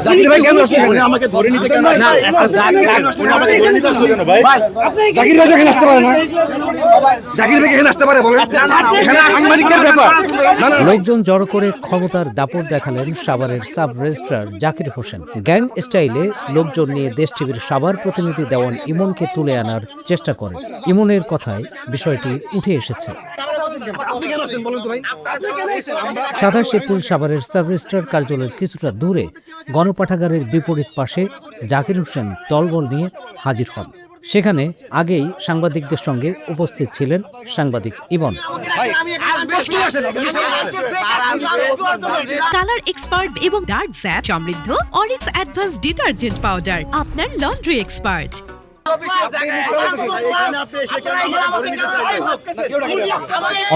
জাকির ভাই কেন আসলে এখানে আমাকে ধরে নিতে কেন না আমাকে ধরে নিতে আসলে কেন ভাই জাকির ভাই এখানে আসতে পারে না জাকির ভাই এখানে আসতে পারে বলেন এখানে সাংবাদিকদের ব্যাপার না না লোকজন জড়ো করে ক্ষমতার দাপট দেখালেন সাভারের sub registrar Zakir Hossain. Gang স্টাইলে লোকজন নিয়ে দেশ টিভির সাভার প্রতিনিধি দেওয়ান ইমনকে তুলে আনার চেষ্টা করেন। ইমনের কথায় বিষয়টি উঠে এসেছে। আপনি কেন আসছেন বলেন তো ভাই 27 এপ্রিল সাভারের সাব রেজিস্ট্রার কার্যালয়ের কিছুটা দূরে গণপাঠাগারের বিপরীত পাশে জাকির হোসেন দলবল নিয়ে হাজির হন। সেখানে আগেই সাংবাদিকদের সঙ্গে উপস্থিত ছিলেন সাংবাদিক ইমন। কালার এক্সপার্ট এবং ডার্ক স্যাপ সমৃদ্ধ অরিক্স অ্যাডভান্স ডিটারজেন্ট পাউডার আপনার লন্ড্রি এক্সপার্ট।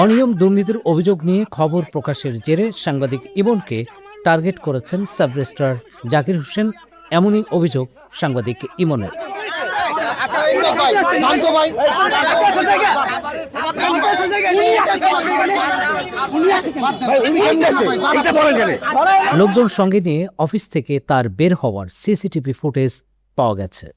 অনিয়ম দুর্নীতির অভিযোগ নিয়ে খবর প্রকাশের জেরে সাংবাদিক ইমনকে টার্গেট করেছেন সাব রেজিস্ট্রার জাকির হোসেন। এমনই অভিযোগ সাংবাদিক ইমনের। লোকজন সঙ্গে নিয়ে অফিস থেকে তার বের হওয়ার সিসিটিভি ফুটেজ পাওয়া গেছে।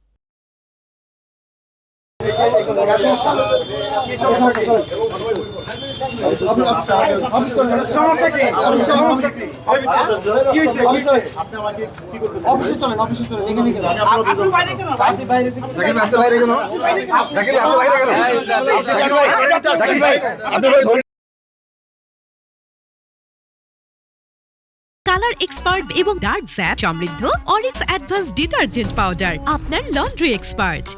কালার এক্সপার্ট এবং ডার্ক স্যাপ সমৃদ্ধ অরিক্স অ্যাডভান্স ডিটারজেন্ট পাউডার আপনার লন্ড্রি এক্সপার্ট।